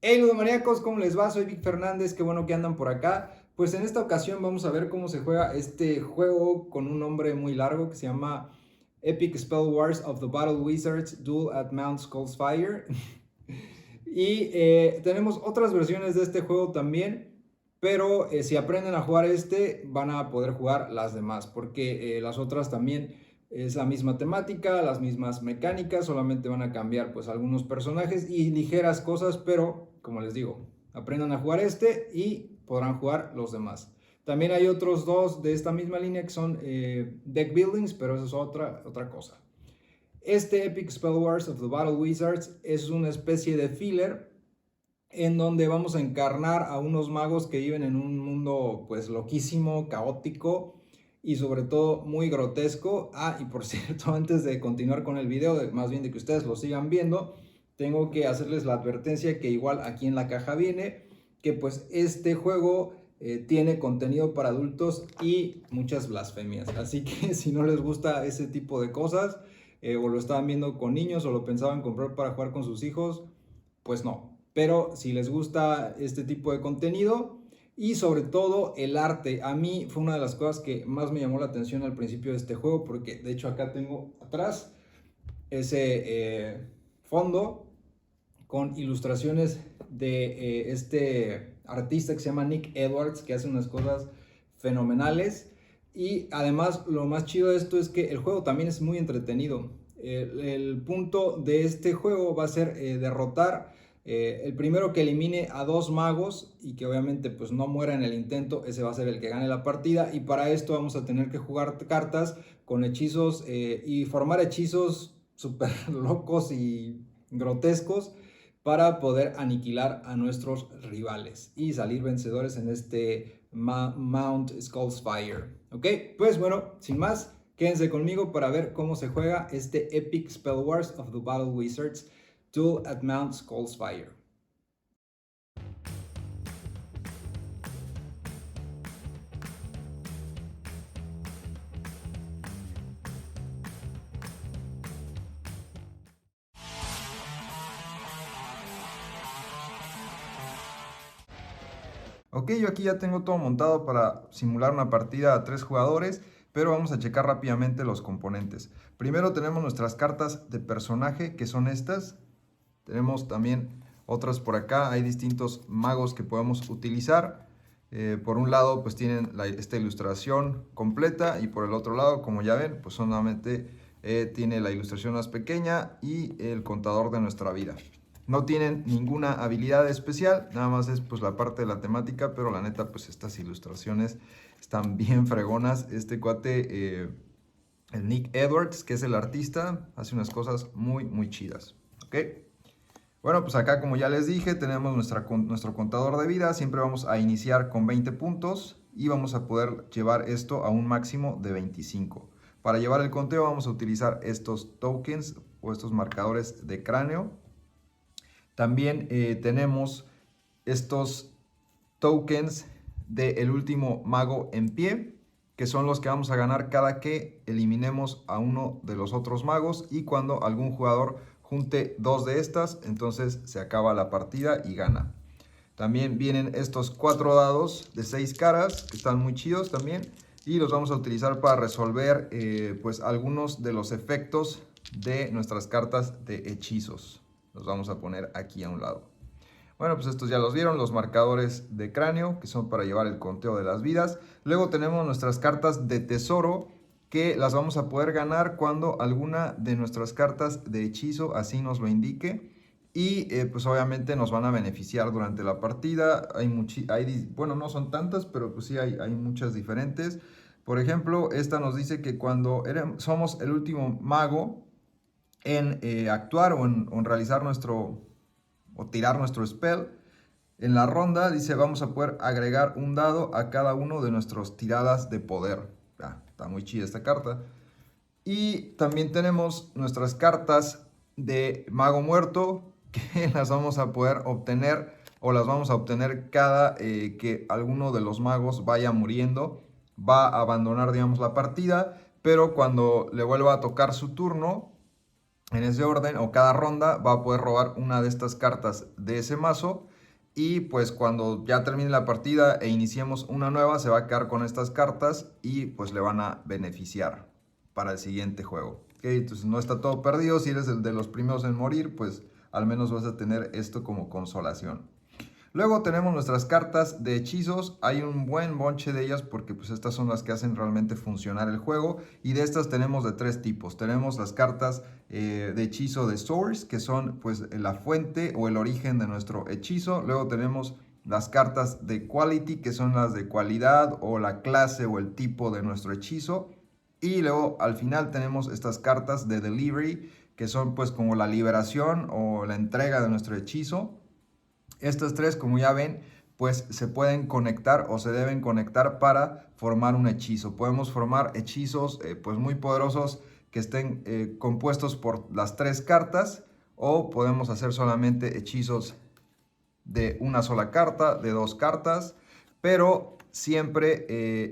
Hey ludomaníacos, ¿cómo les va? Soy Vic Fernández, qué bueno que andan por acá. Pues en esta ocasión vamos a ver cómo se juega este juego con un nombre muy largo que se llama Epic Spell Wars of the Battle Wizards Duel at Mount Skullfire. Y tenemos otras versiones de este juego también, pero si aprenden a jugar este van a poder jugar las demás, porque las otras también es la misma temática, las mismas mecánicas, solamente van a cambiar pues algunos personajes y ligeras cosas, pero como les digo, aprendan a jugar este y podrán jugar los demás. También hay otros dos de esta misma línea que son deck buildings, pero eso es otra cosa. Este Epic Spell Wars of the Battle Wizards es una especie de filler en donde vamos a encarnar a unos magos que viven en un mundo pues loquísimo, caótico y sobre todo muy grotesco. Y por cierto, antes de continuar con el video, más bien de que ustedes lo sigan viendo, tengo que hacerles la advertencia que igual aquí en la caja viene que pues este juego tiene contenido para adultos y muchas blasfemias. Así que si no les gusta ese tipo de cosas, o lo estaban viendo con niños o lo pensaban comprar para jugar con sus hijos, pues no. Pero si les gusta este tipo de contenido y sobre todo el arte, a mí fue una de las cosas que más me llamó la atención al principio de este juego, porque de hecho acá tengo atrás ese fondo con ilustraciones de este artista que se llama Nick Edwards, que hace unas cosas fenomenales. Y además lo más chido de esto es que el juego también es muy entretenido. El punto de este juego va a ser derrotar el primero que elimine a dos magos y que obviamente pues no muera en el intento, ese va a ser el que gane la partida. Y para esto vamos a tener que jugar cartas con hechizos y formar hechizos súper locos y grotescos para poder aniquilar a nuestros rivales y salir vencedores en este Mount Skullfire. Ok, pues bueno, sin más, quédense conmigo para ver cómo se juega este Epic Spell Wars of the Battle Wizards Duel at Mount Skullfire. Ok, yo aquí ya tengo todo montado para simular una partida a 3 jugadores, pero vamos a checar rápidamente los componentes. Primero tenemos nuestras cartas de personaje, que son estas. Tenemos también otras por acá, hay distintos magos que podemos utilizar. Por un lado pues tienen esta ilustración completa y por el otro lado, como ya ven, pues solamente tiene la ilustración más pequeña y el contador de nuestra vida. No tienen ninguna habilidad especial, nada más es pues la parte de la temática, pero la neta pues estas ilustraciones están bien fregonas. Este cuate, el Nick Edwards, que es el artista, hace unas cosas muy chidas, ¿ok? Bueno, pues acá como ya les dije, tenemos nuestro contador de vida. Siempre vamos a iniciar con 20 puntos y vamos a poder llevar esto a un máximo de 25. Para llevar el conteo vamos a utilizar estos tokens o estos marcadores de cráneo. También tenemos estos tokens del último mago en pie, que son los que vamos a ganar cada que eliminemos a uno de los otros magos y cuando algún jugador junte 2 de estas, entonces se acaba la partida y gana. También vienen estos 4 dados de 6 caras, que están muy chidos también, y los vamos a utilizar para resolver pues algunos de los efectos de nuestras cartas de hechizos. Los vamos a poner aquí a un lado. Bueno, pues estos ya los vieron, los marcadores de cráneo, que son para llevar el conteo de las vidas. Luego tenemos nuestras cartas de tesoro, que las vamos a poder ganar cuando alguna de nuestras cartas de hechizo así nos lo indique. Y pues obviamente nos van a beneficiar durante la partida. Bueno, no son tantas, pero pues sí hay muchas diferentes. Por ejemplo, esta nos dice que cuando somos el último mago en actuar o en realizar o tirar nuestro spell, en la ronda dice vamos a poder agregar un dado a cada uno de nuestras tiradas de poder. Está muy chida esta carta. Y también tenemos nuestras cartas de mago muerto, que las vamos a poder obtener o las vamos a obtener cada que alguno de los magos vaya muriendo. Va a abandonar, digamos, la partida, pero cuando le vuelva a tocar su turno, En ese orden o cada ronda va a poder robar una de estas cartas de ese mazo. Y pues cuando ya termine la partida e iniciemos una nueva, se va a quedar con estas cartas y pues le van a beneficiar para el siguiente juego. ¿Okay? Entonces no está todo perdido. Si eres el de los primeros en morir, pues al menos vas a tener esto como consolación. Luego tenemos nuestras cartas de hechizos. Hay un buen bonche de ellas porque pues estas son las que hacen realmente funcionar el juego. Y de estas tenemos de tres tipos. Tenemos las cartas de hechizo de Source, que son pues la fuente o el origen de nuestro hechizo. Luego tenemos las cartas de Quality, que son las de cualidad o la clase o el tipo de nuestro hechizo. Y luego al final tenemos estas cartas de Delivery, que son pues como la liberación o la entrega de nuestro hechizo. Estas tres, como ya ven, pues se pueden conectar o se deben conectar para formar un hechizo. Podemos formar hechizos pues muy poderosos que estén compuestos por las tres cartas, o podemos hacer solamente hechizos de una sola carta, de dos cartas, pero siempre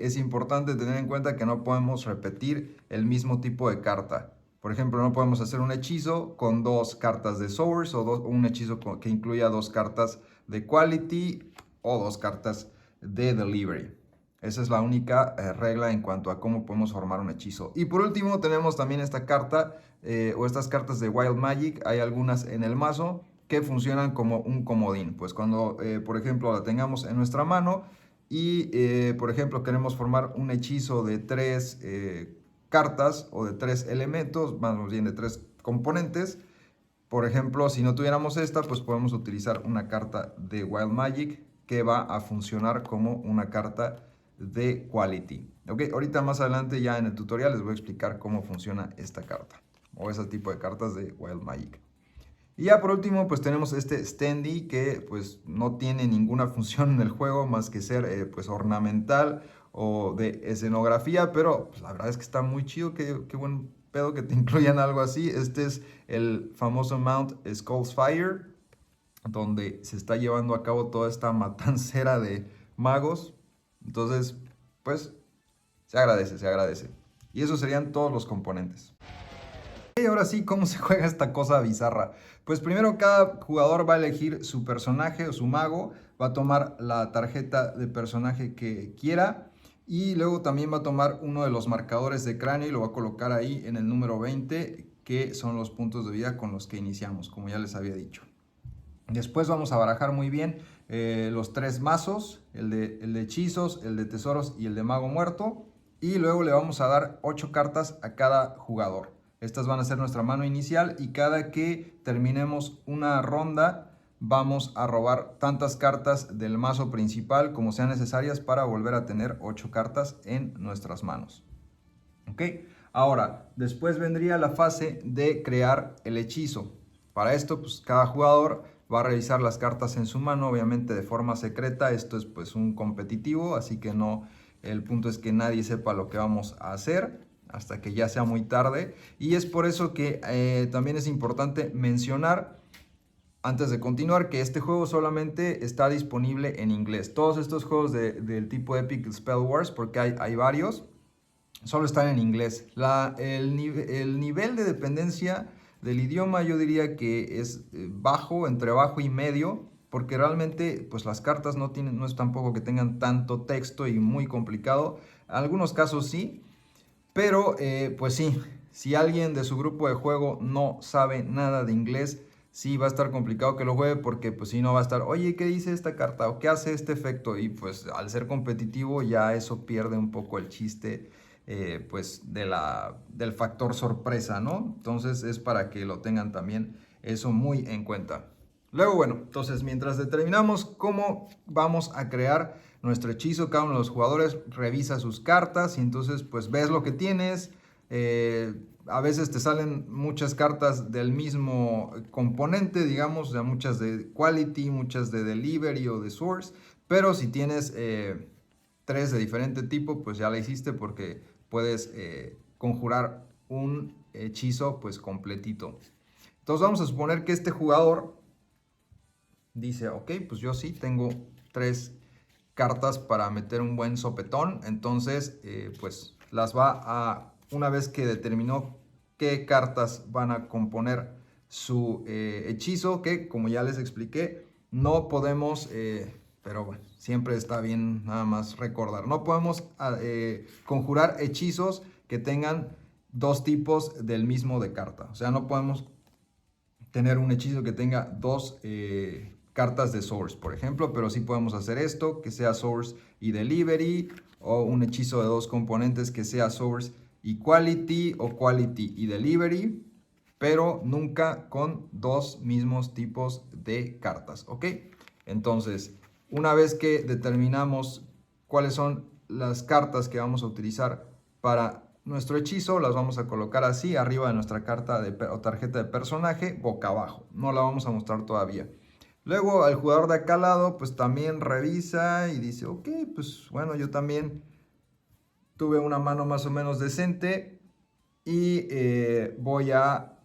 es importante tener en cuenta que no podemos repetir el mismo tipo de carta. Por ejemplo, no podemos hacer un hechizo con dos cartas de Source o un hechizo que incluya dos cartas de Quality o dos cartas de Delivery. Esa es la única regla en cuanto a cómo podemos formar un hechizo. Y por último tenemos también esta carta o estas cartas de Wild Magic. Hay algunas en el mazo que funcionan como un comodín. Pues cuando, por ejemplo, la tengamos en nuestra mano y, por ejemplo, queremos formar un hechizo de tres cartas o de tres elementos, más bien de tres componentes. Por ejemplo, si no tuviéramos esta, pues podemos utilizar una carta de Wild Magic que va a funcionar como una carta de Quality. Ok, ahorita más adelante ya en el tutorial les voy a explicar cómo funciona esta carta o ese tipo de cartas de Wild Magic. Y ya por último, pues tenemos este standee que pues no tiene ninguna función en el juego más que ser pues ornamental o de escenografía, pero pues, la verdad es que está muy chido, qué buen pedo que te incluyan algo así. Este es el famoso Mount Skull's Fire, donde se está llevando a cabo toda esta matancera de magos. Entonces, pues se agradece, se agradece. Y esos serían todos los componentes. Y ahora sí, ¿cómo se juega esta cosa bizarra? Pues primero cada jugador va a elegir su personaje o su mago, va a tomar la tarjeta de personaje que quiera y luego también va a tomar uno de los marcadores de cráneo y lo va a colocar ahí en el número 20, que son los puntos de vida con los que iniciamos, como ya les había dicho. Después vamos a barajar muy bien los tres mazos, el de hechizos, el de tesoros y el de mago muerto, y luego le vamos a dar 8 cartas a cada jugador. Estas van a ser nuestra mano inicial y cada que terminemos una ronda vamos a robar tantas cartas del mazo principal como sean necesarias para volver a tener 8 cartas en nuestras manos. ¿Ok? Ahora, después vendría la fase de crear el hechizo. Para esto, pues cada jugador va a revisar las cartas en su mano, obviamente de forma secreta. Esto es pues un competitivo, así que no, el punto es que nadie sepa lo que vamos a hacer hasta que ya sea muy tarde. Y es por eso que también es importante mencionar, antes de continuar, que este juego solamente está disponible en inglés. Todos estos juegos del tipo Epic Spell Wars, porque hay varios, solo están en inglés. El nivel de dependencia del idioma yo diría que es bajo, entre bajo y medio, porque realmente pues las cartas no es tampoco que tengan tanto texto y muy complicado. En algunos casos sí, pero pues sí, si alguien de su grupo de juego no sabe nada de inglés, sí va a estar complicado que lo juegue, porque pues si no va a estar, oye, ¿qué dice esta carta? ¿O qué hace este efecto? Y pues al ser competitivo ya eso pierde un poco el chiste pues del factor sorpresa, ¿no? Entonces es para que lo tengan también eso muy en cuenta. Luego, bueno, entonces mientras determinamos cómo vamos a crear nuestro hechizo, cada uno de los jugadores revisa sus cartas y entonces pues ves lo que tienes. A veces te salen muchas cartas del mismo componente, digamos, o sea, muchas de Quality, muchas de Delivery o de Source, pero si tienes tres de diferente tipo, pues ya la hiciste, porque puedes conjurar un hechizo pues completito. Entonces vamos a suponer que este jugador dice, ok, pues yo sí tengo 3 cartas para meter un buen sopetón. Entonces pues las va a, una vez que determinó qué cartas van a componer su hechizo, que como ya les expliqué, no podemos, pero bueno, siempre está bien nada más recordar, no podemos conjurar hechizos que tengan dos tipos del mismo de carta. O sea, no podemos tener un hechizo que tenga dos cartas de source, por ejemplo, pero sí podemos hacer esto, que sea source y delivery, o un hechizo de dos componentes que sea source y quality, o quality y delivery, pero nunca con dos mismos tipos de cartas, ¿ok? Entonces, una vez que determinamos cuáles son las cartas que vamos a utilizar para nuestro hechizo, las vamos a colocar así, arriba de nuestra carta o tarjeta de personaje, boca abajo. No la vamos a mostrar todavía. Luego, el jugador de acá al lado, pues también revisa y dice, ok, pues bueno, yo también tuve una mano más o menos decente y voy a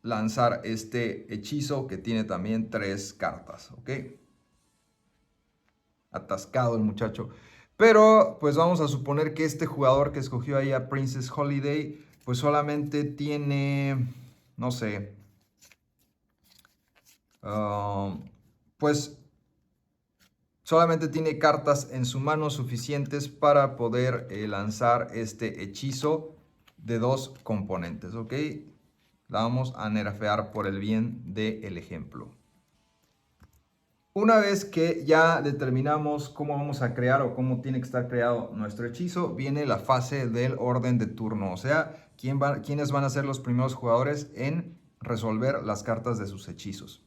lanzar este hechizo que tiene también 3 cartas, ¿ok? Atascado el muchacho. Pero pues vamos a suponer que este jugador que escogió ahí a Princess Holiday, pues solamente tiene, no sé, pues solamente tiene cartas en su mano suficientes para poder lanzar este hechizo de 2 componentes, ¿ok? La vamos a nerfear por el bien del ejemplo. Una vez que ya determinamos cómo vamos a crear o cómo tiene que estar creado nuestro hechizo, viene la fase del orden de turno, o sea, quiénes van a ser los primeros jugadores en resolver las cartas de sus hechizos.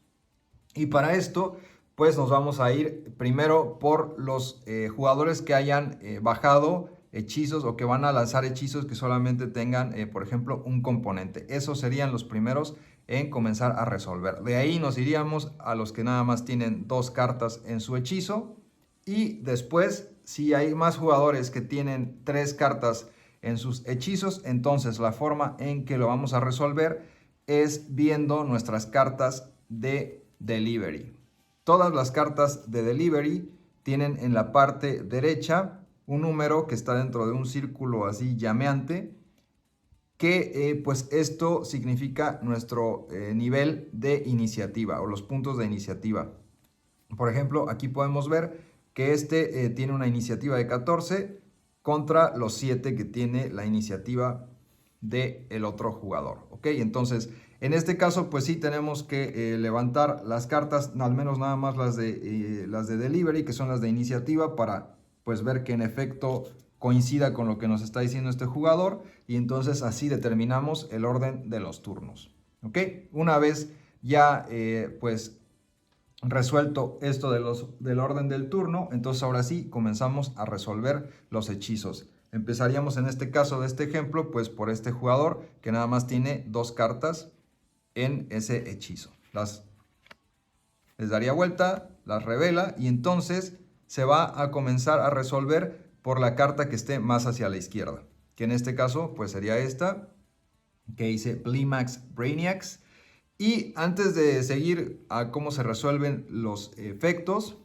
Y para esto, pues nos vamos a ir primero por los jugadores que hayan bajado hechizos o que van a lanzar hechizos que solamente tengan, por ejemplo, un componente. Esos serían los primeros en comenzar a resolver. De ahí nos iríamos a los que nada más tienen 2 cartas en su hechizo. Y después, si hay más jugadores que tienen 3 cartas en sus hechizos, entonces la forma en que lo vamos a resolver es viendo nuestras cartas de delivery. Todas las cartas de delivery tienen en la parte derecha un número que está dentro de un círculo así llameante, que pues esto significa nuestro nivel de iniciativa o los puntos de iniciativa. Por ejemplo, aquí podemos ver que este tiene una iniciativa de 14 contra los 7 que tiene la iniciativa del otro jugador, ¿ok? Entonces, en este caso, pues sí tenemos que levantar las cartas, al menos nada más las de delivery, que son las de iniciativa, para pues ver que en efecto coincida con lo que nos está diciendo este jugador, y entonces así determinamos el orden de los turnos, ¿ok? Una vez ya pues resuelto esto del orden del turno, entonces ahora sí comenzamos a resolver los hechizos. Empezaríamos en este caso de este ejemplo, pues por este jugador que nada más tiene 2 cartas en ese hechizo. Les daría vuelta, las revela y entonces se va a comenzar a resolver por la carta que esté más hacia la izquierda, que en este caso pues sería esta, que dice Blimax Brainiacs. Y antes de seguir a cómo se resuelven los efectos,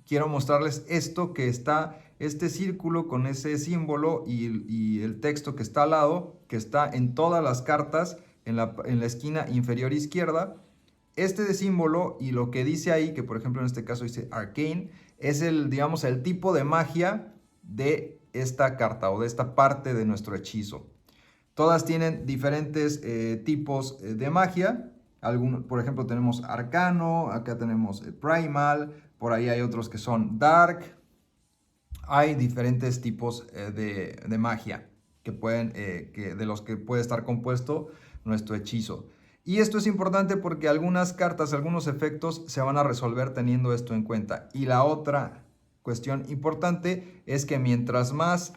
quiero mostrarles esto que está, este círculo con ese símbolo y el texto que está al lado, que está en todas las cartas en la esquina inferior izquierda. Este de símbolo y lo que dice ahí, que por ejemplo en este caso dice Arcane, es digamos, el tipo de magia de esta carta o de esta parte de nuestro hechizo. Todas tienen diferentes tipos de magia. Por ejemplo, tenemos Arcano, acá tenemos Primal, por ahí hay otros que son Dark. Hay diferentes tipos de magia de los que puede estar compuesto nuestro hechizo. Y esto es importante porque algunas cartas, algunos efectos se van a resolver teniendo esto en cuenta. Y la otra cuestión importante es que mientras más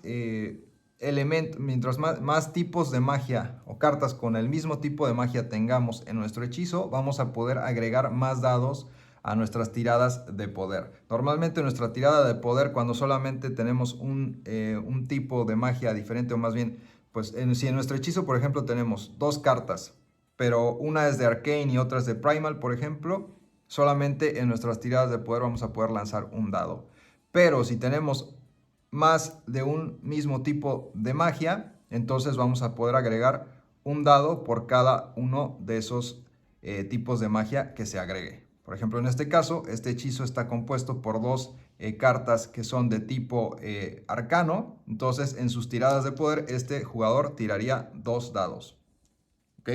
más tipos de magia o cartas con el mismo tipo de magia tengamos en nuestro hechizo, vamos a poder agregar más dados a nuestras tiradas de poder. Normalmente nuestra tirada de poder, cuando solamente tenemos un tipo de magia diferente, o más bien, pues si en nuestro hechizo, por ejemplo, tenemos 2 cartas, pero una es de Arcane y otra es de Primal, por ejemplo, solamente en nuestras tiradas de poder vamos a poder lanzar un dado. Pero si tenemos más de un mismo tipo de magia, entonces vamos a poder agregar un dado por cada uno de esos tipos de magia que se agregue. Por ejemplo, en este caso, este hechizo está compuesto por dos cartas que son de tipo arcano. Entonces, en sus tiradas de poder, este jugador tiraría 2 dados. ¿Ok?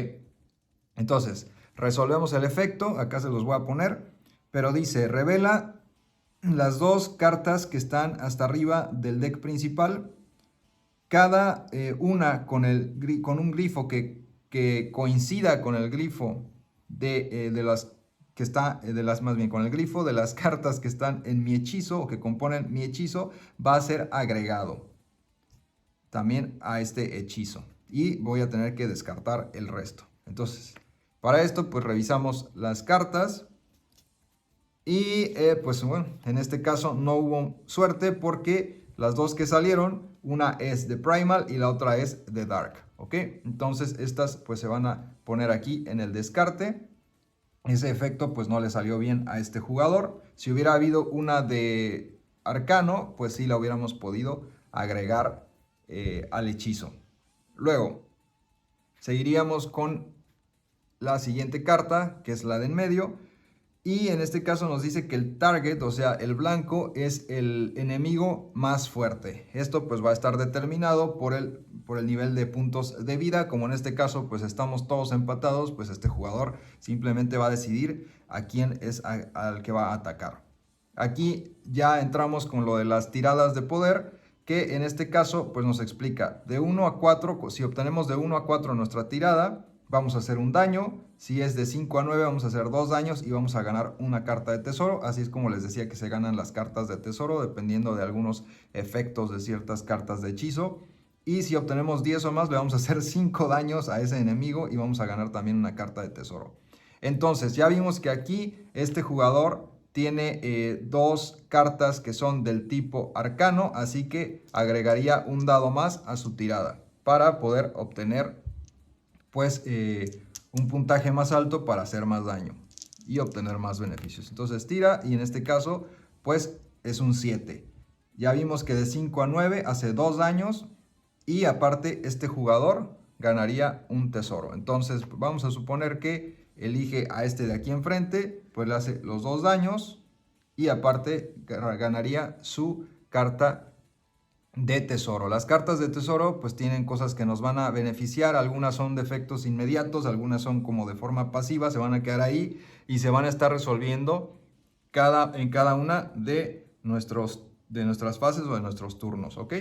Entonces, resolvemos el efecto. Acá se los voy a poner. Pero dice, revela las 2 cartas que están hasta arriba del deck principal. Cada una con un glifo que coincida con el glifo de las que está más bien con el glifo de las cartas que están en mi hechizo o que componen mi hechizo, va a ser agregado también a este hechizo y voy a tener que descartar el resto. Entonces, para esto pues revisamos las cartas y pues bueno, en este caso no hubo suerte porque las 2 que salieron, una es de Primal y la otra es de Dark, ¿ok? Entonces estas pues se van a poner aquí en el descarte. Ese efecto pues no le salió bien a este jugador. Si hubiera habido una de Arcano, pues sí la hubiéramos podido agregar al hechizo. Luego, seguiríamos con la siguiente carta, que es la de en medio. Y en este caso nos dice que el target, o sea, el blanco, es el enemigo más fuerte. Esto pues va a estar determinado por el nivel de puntos de vida. Como en este caso pues estamos todos empatados, pues este jugador simplemente va a decidir a quién es al que va a atacar. Aquí ya entramos con lo de las tiradas de poder, que en este caso pues nos explica de 1 a 4, si obtenemos de 1 a 4 nuestra tirada, vamos a hacer un daño. Si es de 5 a 9 vamos a hacer 2 daños y vamos a ganar una carta de tesoro. Así es como les decía que se ganan las cartas de tesoro dependiendo de algunos efectos de ciertas cartas de hechizo. Y si obtenemos 10 o más le vamos a hacer 5 daños a ese enemigo y vamos a ganar también una carta de tesoro. Entonces ya vimos que aquí este jugador tiene 2 cartas que son del tipo arcano. Así que agregaría un dado más a su tirada para poder obtener pues un puntaje más alto para hacer más daño y obtener más beneficios. Entonces tira y en este caso pues es un 7. Ya vimos que de 5 a 9 hace 2 daños y aparte este jugador ganaría un tesoro. Entonces vamos a suponer que elige a este de aquí enfrente, pues le hace los 2 daños y aparte ganaría su carta de tesoro. Las cartas de tesoro pues tienen cosas que nos van a beneficiar, algunas son de efectos inmediatos, algunas son como de forma pasiva, se van a quedar ahí y se van a estar resolviendo en cada una de nuestras fases o de nuestros turnos, ¿ok?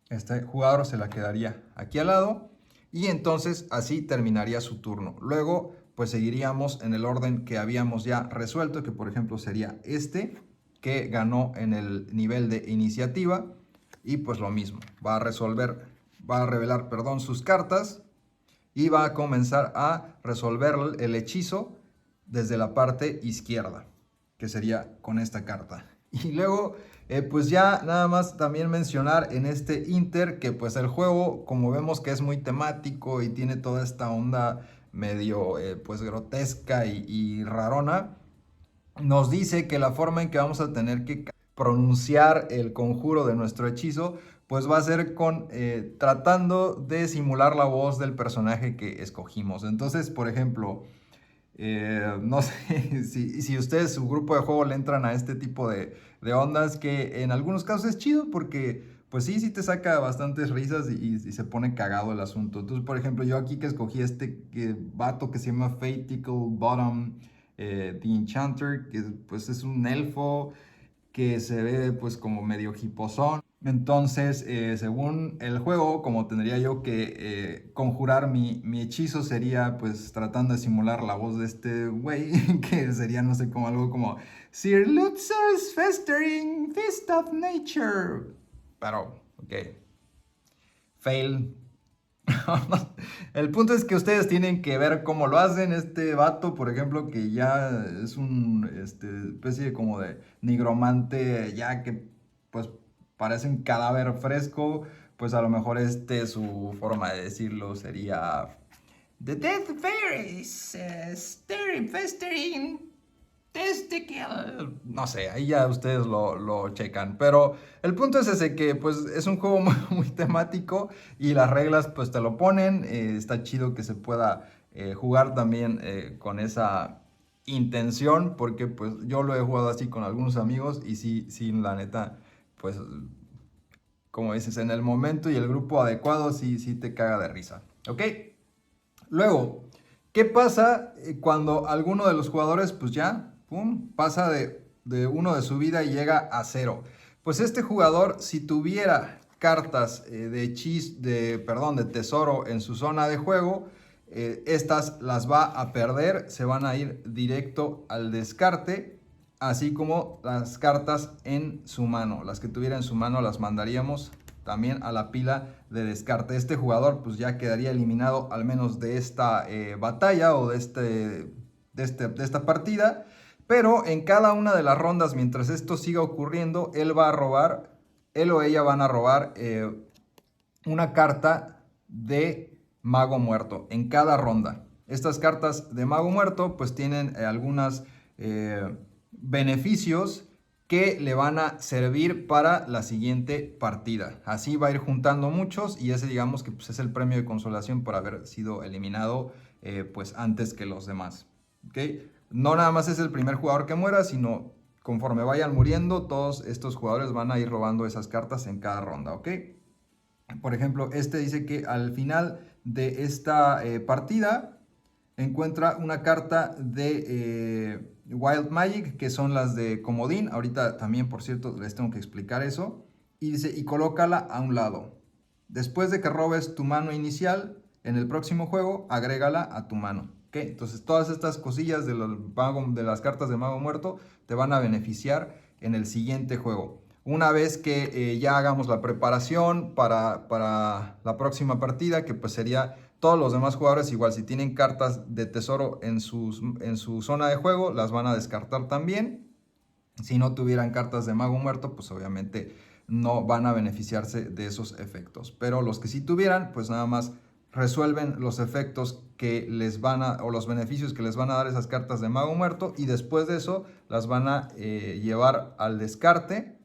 Este jugador se la quedaría aquí al lado y entonces así terminaría su turno. Luego pues seguiríamos en el orden que habíamos ya resuelto, que por ejemplo sería este, que ganó en el nivel de iniciativa. Y pues lo mismo, va a revelar, perdón, sus cartas y va a comenzar a resolver el hechizo desde la parte izquierda, que sería con esta carta. Y luego, pues ya nada más también mencionar en este Inter que pues el juego, como vemos que es muy temático y tiene toda esta onda medio pues grotesca y rarona, nos dice que la forma en que vamos a tener que pronunciar el conjuro de nuestro hechizo, pues va a ser tratando de simular la voz del personaje que escogimos. Entonces, por ejemplo, no sé si ustedes, su grupo de juego, le entran a este tipo de ondas, que en algunos casos es chido porque pues sí te saca bastantes risas y se pone cagado el asunto. Entonces, por ejemplo, yo aquí que escogí este vato que se llama Fatical Bottom, The Enchanter, que pues es un elfo que se ve pues como medio hiposón. Entonces, según el juego, como tendría yo que conjurar mi hechizo, sería pues tratando de simular la voz de este güey, que sería, no sé, como algo como Sir Luxor's Festering Fist of Nature. Pero, ok. Fail. El punto es que ustedes tienen que ver cómo lo hacen. Este vato, por ejemplo, que ya es una especie como de nigromante, ya que pues parece un cadáver fresco, pues a lo mejor su forma de decirlo sería The Death Fairies Festering no sé, ahí ya ustedes lo checan. Pero el punto es ese, que pues es un juego muy temático y las reglas pues te lo ponen. Está chido que se pueda jugar también con esa intención, porque pues yo lo he jugado así con algunos amigos y sí, la neta, pues como dices, en el momento y el grupo adecuado sí te caga de risa. ¿Ok? Luego, ¿qué pasa cuando alguno de los jugadores, pues ya, pum, pasa de uno de su vida y llega a cero? Pues este jugador, si tuviera cartas de tesoro en su zona de juego, estas las va a perder, se van a ir directo al descarte, así como las cartas en su mano. Las que tuviera en su mano las mandaríamos también a la pila de descarte. Este jugador pues ya quedaría eliminado al menos de esta batalla o de esta partida. Pero en cada una de las rondas, mientras esto siga ocurriendo, él o ella van a robar una carta de Mago Muerto en cada ronda. Estas cartas de Mago Muerto pues tienen algunos beneficios que le van a servir para la siguiente partida. Así va a ir juntando muchos y ese digamos que pues, es el premio de consolación por haber sido eliminado pues antes que los demás. ¿Okay? No nada más es el primer jugador que muera, sino conforme vayan muriendo, todos estos jugadores van a ir robando esas cartas en cada ronda. ¿Ok? Por ejemplo, este dice que al final de esta partida encuentra una carta de Wild Magic, que son las de comodín. Ahorita también, por cierto, les tengo que explicar eso. Y dice, y colócala a un lado. Después de que robes tu mano inicial, en el próximo juego, agrégala a tu mano. ¿Okay? Entonces, todas estas cosillas de las cartas de Mago Muerto te van a beneficiar en el siguiente juego. Una vez que ya hagamos la preparación para la próxima partida, que pues sería todos los demás jugadores igual, si tienen cartas de tesoro en su zona de juego, las van a descartar también. Si no tuvieran cartas de Mago Muerto, pues obviamente no van a beneficiarse de esos efectos. Pero los que sí tuvieran, pues nada más resuelven los efectos que les van a, o los beneficios que les van a dar esas cartas de Mago Muerto, y después de eso las van a llevar al descarte.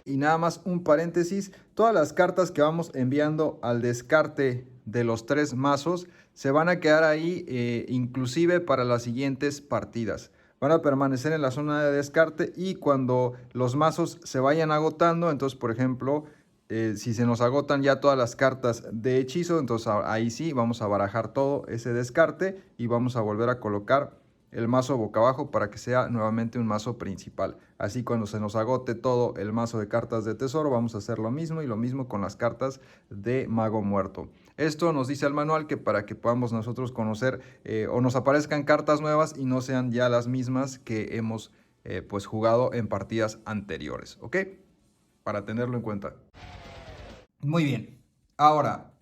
Y nada más un paréntesis, todas las cartas que vamos enviando al descarte de los 3 mazos se van a quedar ahí inclusive para las siguientes partidas. Van a permanecer en la zona de descarte y cuando los mazos se vayan agotando, entonces por ejemplo, si se nos agotan ya todas las cartas de hechizo, entonces ahí sí vamos a barajar todo ese descarte y vamos a volver a colocar el mazo boca abajo para que sea nuevamente un mazo principal. Así cuando se nos agote todo el mazo de cartas de tesoro, vamos a hacer lo mismo, y lo mismo con las cartas de Mago Muerto. Esto nos dice el manual que para que podamos nosotros conocer o nos aparezcan cartas nuevas y no sean ya las mismas que hemos pues jugado en partidas anteriores, ¿ok? Para tenerlo en cuenta. Muy bien, ahora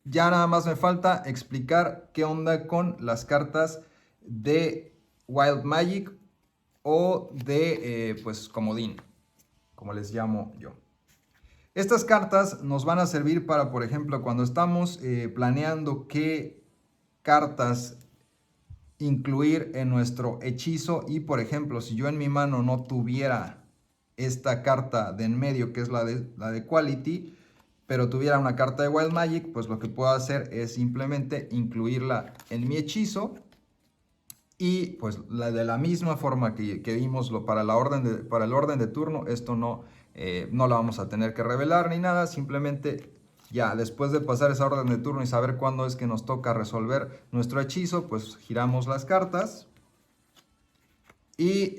ya nada más me falta explicar qué onda con las cartas de Wild Magic o de pues comodín, como les llamo yo. Estas cartas nos van a servir para, por ejemplo, cuando estamos planeando qué cartas incluir en nuestro hechizo, y por ejemplo, si yo en mi mano no tuviera esta carta de en medio, que es la de Quality, pero tuviera una carta de Wild Magic, pues lo que puedo hacer es simplemente incluirla en mi hechizo. Y pues de la misma forma que vimos para el orden de turno, esto no la vamos a tener que revelar ni nada. Simplemente ya después de pasar esa orden de turno y saber cuándo es que nos toca resolver nuestro hechizo, pues giramos las cartas. Y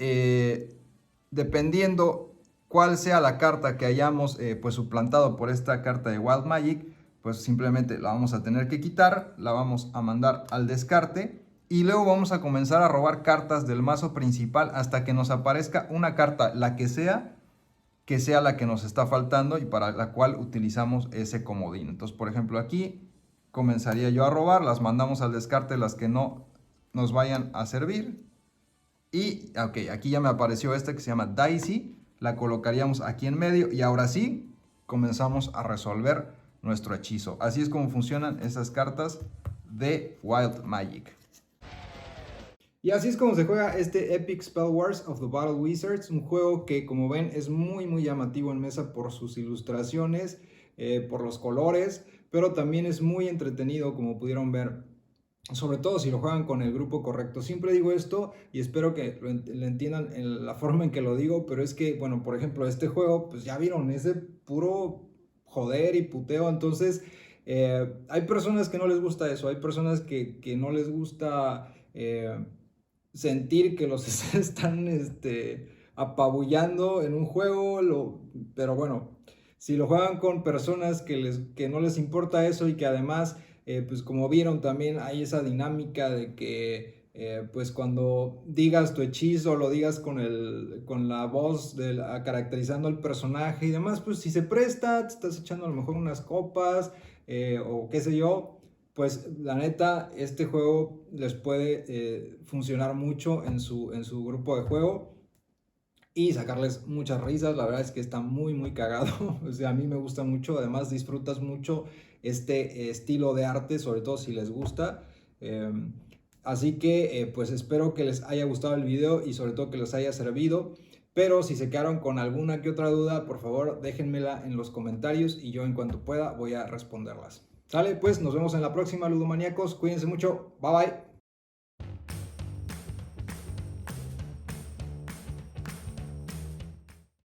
dependiendo cuál sea la carta que hayamos pues suplantado por esta carta de Wild Magic, pues simplemente la vamos a tener que quitar, la vamos a mandar al descarte. Y luego vamos a comenzar a robar cartas del mazo principal hasta que nos aparezca una carta, la que sea la que nos está faltando y para la cual utilizamos ese comodín. Entonces, por ejemplo, aquí comenzaría yo a robar, las mandamos al descarte las que no nos vayan a servir. Y ok, aquí ya me apareció esta que se llama Daisy, la colocaríamos aquí en medio y ahora sí comenzamos a resolver nuestro hechizo. Así es como funcionan esas cartas de Wild Magic. Y así es como se juega este Epic Spell Wars of the Battle Wizards, un juego que como ven es muy llamativo en mesa por sus ilustraciones, por los colores, pero también es muy entretenido como pudieron ver, sobre todo si lo juegan con el grupo correcto. Siempre digo esto y espero que lo entiendan en la forma en que lo digo, pero es que, bueno, por ejemplo, este juego, pues ya vieron, es de puro joder y puteo, entonces hay personas que no les gusta eso, hay personas que no les gusta sentir que los están apabullando en un juego, pero bueno, si lo juegan con personas que no les importa eso y que además, pues como vieron también hay esa dinámica de que pues cuando digas tu hechizo, lo digas con la voz caracterizando al personaje y demás, pues si se presta, te estás echando a lo mejor unas copas o qué sé yo, pues la neta, este juego les puede funcionar mucho en su grupo de juego y sacarles muchas risas. La verdad es que está muy cagado. O sea, a mí me gusta mucho. Además, disfrutas mucho este estilo de arte, sobre todo si les gusta. Eh, Así que, pues espero que les haya gustado el video y sobre todo que les haya servido. Pero si se quedaron con alguna que otra duda, por favor déjenmela en los comentarios y yo en cuanto pueda voy a responderlas. ¿Sale? Pues nos vemos en la próxima, ludomaníacos. Cuídense mucho. Bye bye.